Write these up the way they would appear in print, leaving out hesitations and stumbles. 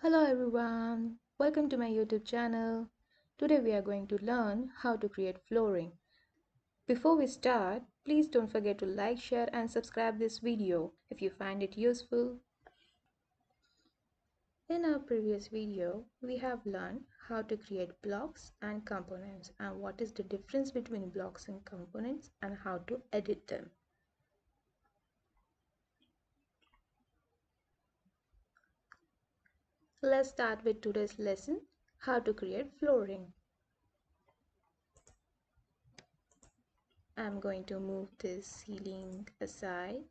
Hello everyone, welcome to my YouTube channel. Today we are going to learn how to create flooring. Before we start, please don't forget to like, share and subscribe this video if you find it useful. In our previous video, we have learned how to create blocks and components and what is the difference between blocks and components and how to edit them. Let's start with today's lesson, how to create flooring. I'm going to move this ceiling aside.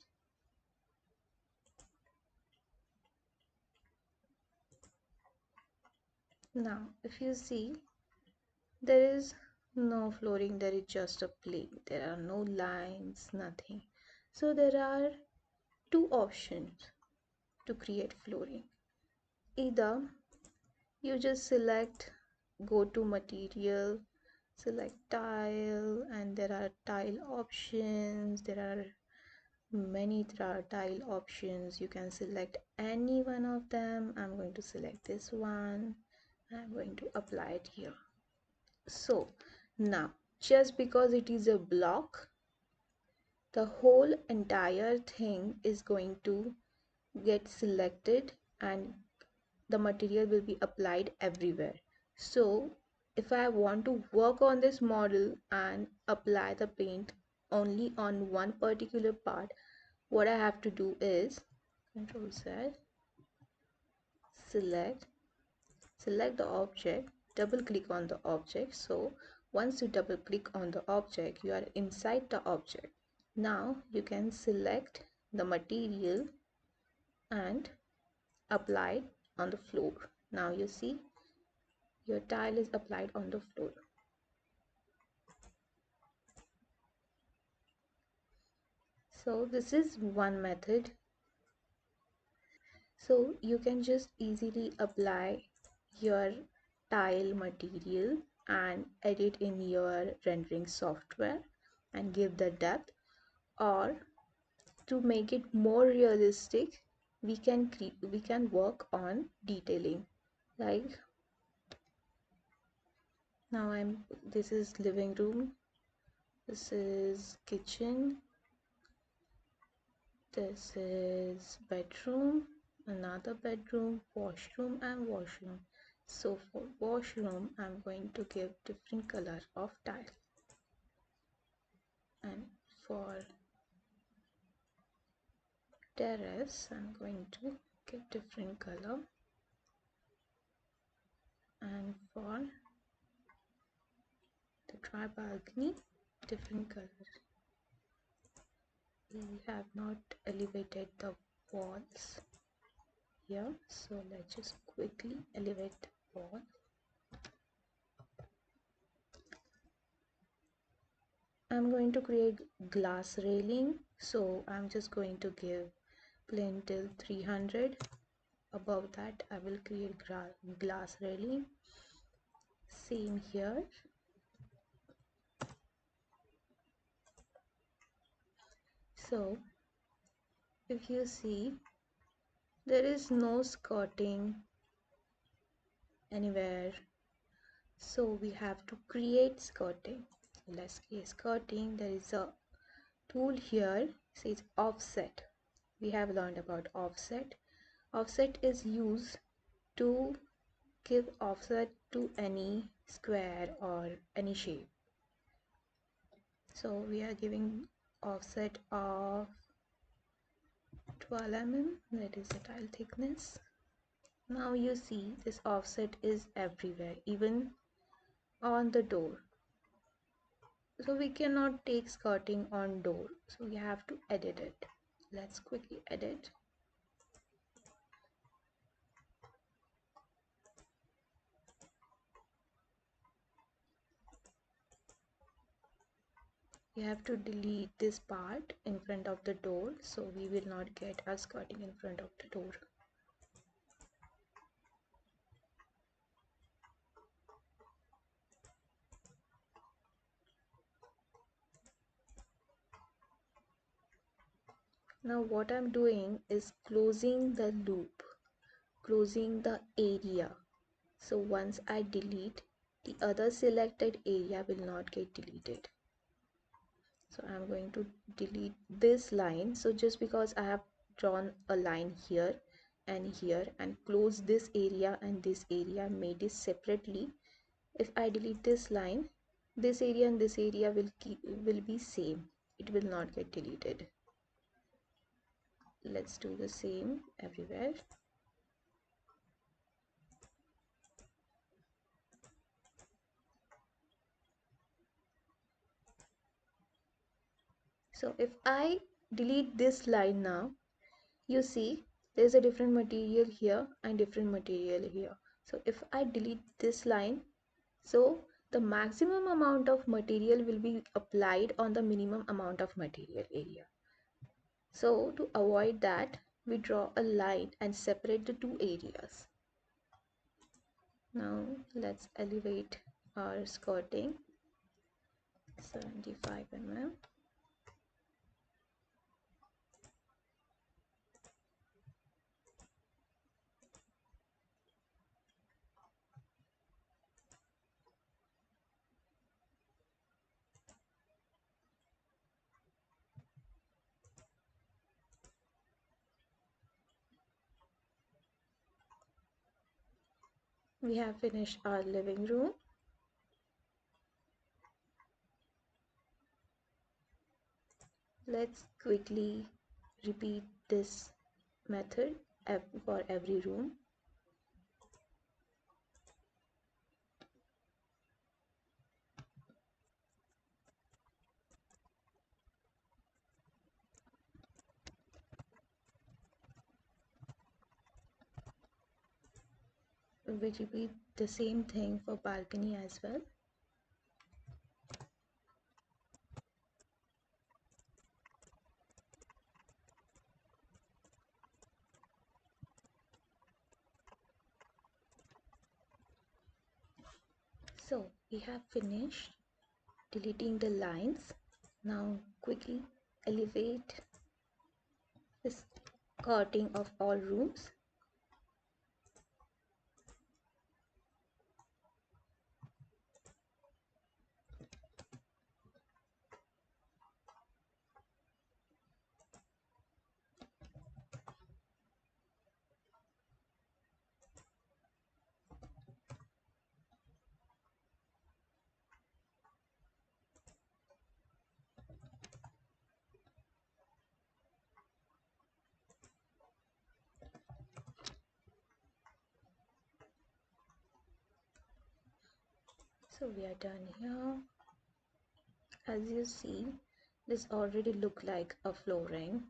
Now, if you see, there is no flooring, there is just a plane. There are no lines, nothing. So there are two options to create flooring. Either you just select go to material, select tile, and there are tile options. There are many tile options. You can select any one of them. I'm going to select this one. I'm going to apply it here. So now, just because it is a block, the whole entire thing is going to get selected and the material will be applied everywhere. So if I want to work on this model and apply the paint only on one particular part, what I have to do is Control Z, select the object, double click on the object. So once you double click on the object, you are inside the object. Now you can select the material and apply it on the floor. Now you see your tile is applied on the floor. So this is one method. So you can just easily apply your tile material and edit in your rendering software and give the depth, or to make it more realistic, we can work on detailing. Like now this is living room, this is kitchen, this is bedroom, another bedroom, washroom and washroom. So for washroom, I'm going to give different color of tile, and for terrace, I'm going to give different color, and for the dry balcony, different color. We have not elevated the walls here, so let's just quickly elevate the wall. I'm going to create glass railing, so I'm just going to give plain till 300. Above that I will create glass railing. Same here. So if you see, there is no skirting anywhere, so we have to create skirting. Let's create skirting. There is a tool here, says offset. We have learned about offset. Offset is used to give offset to any square or any shape. So we are giving offset of 12 mm, that is the tile thickness. Now you see this offset is everywhere, even on the door. So we cannot take skirting on door, so we have to edit it. Let's quickly edit. We have to delete this part in front of the door, so we will not get our skirting in front of the door. Now what I'm doing is closing the loop. closing the area. So once I delete, the other selected area will not get deleted. So I'm going to delete this line. So just because I have drawn a line here and close this area and this area, made it separately, if I delete this line, this area and this area will be same. It will not get deleted. Let's do the same everywhere. So if I delete this line now, you see there's a different material here and different material here. So if I delete this line, so the maximum amount of material will be applied on the minimum amount of material area. So to avoid that, we draw a line and separate the two areas. Now let's elevate our skirting 75 mm. We have finished our living room. Let's quickly repeat this method for every room. We repeat the same thing for balcony as well. So we have finished deleting the lines. Now quickly elevate this skirting of all rooms. So we are done here. As you see, this already look like a flooring.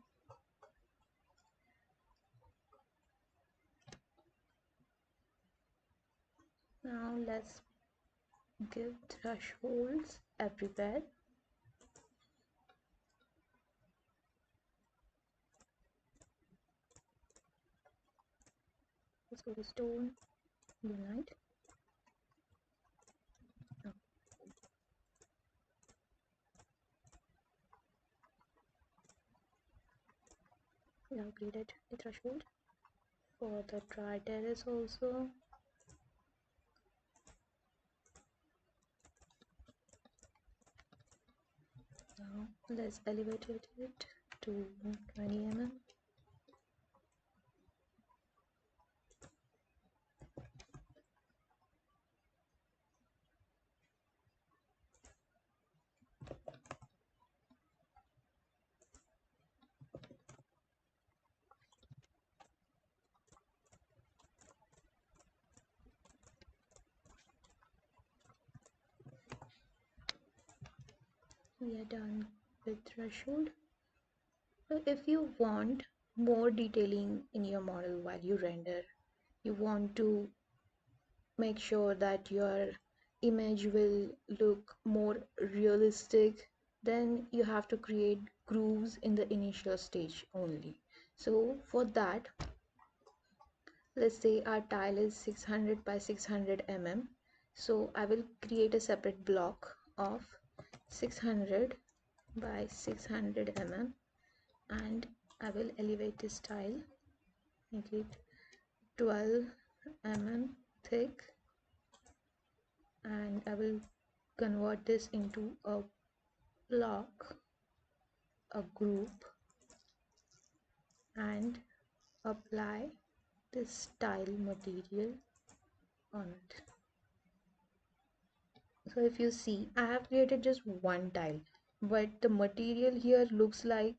Now let's give thresholds everywhere. Let's go to stone, unite. Oh, we have upgraded the threshold. For the dry terrace also, now let's elevate it to 20 mm. We are done with threshold. So if you want more detailing in your model while you render, you want to make sure that your image will look more realistic, then you have to create grooves in the initial stage only. So for that, let's say our tile is 600 by 600 mm. So I will create a separate block of 600 by 600 mm and I will elevate this tile, make it 12 mm thick, and I will convert this into a block, a group, and apply this tile material on it. So if you see, I have created just one tile, but the material here looks like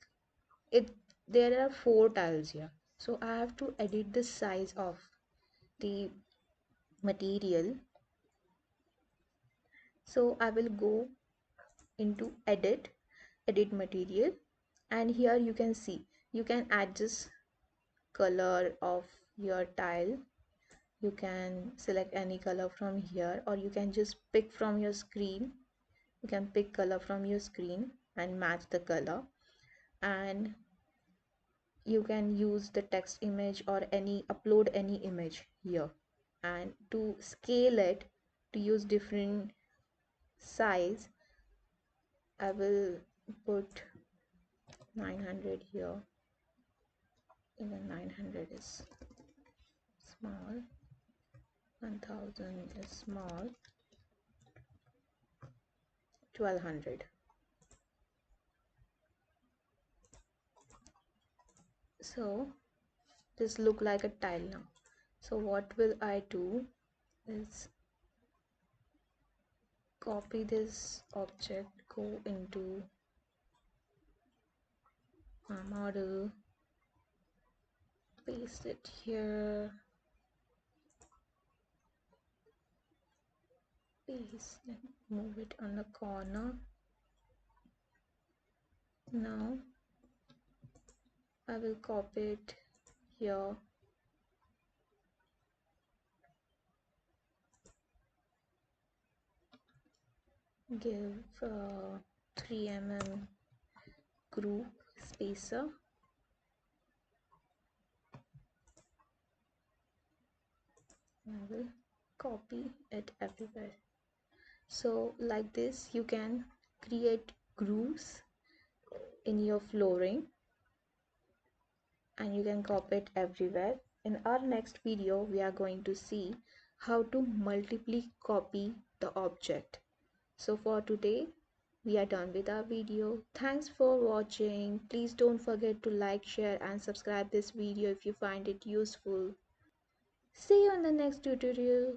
it there are four tiles here. So I have to edit the size of the material. So I will go into edit material, and here you can see you can adjust color of your tile. You can select any color from here, or you can just pick from your screen. You can pick color from your screen and match the color, and you can use the text image or any upload any image here. And to scale it, to use different size, I will put 900 here. Even 900 is small, 1000 is small, 1200. So this look like a tile now. So what will I do is copy this object, go into my model, paste it here, paste and move it on the corner. Now I will copy it here, give 3 mm group spacer, and I will copy it everywhere. So like this you can create grooves in your flooring, and you can copy it everywhere. In our next video we are going to see how to multiply copy the object. So for today we are done with our video. Thanks for watching. Please don't forget to like, share and subscribe this video if you find it useful. See you in the next tutorial.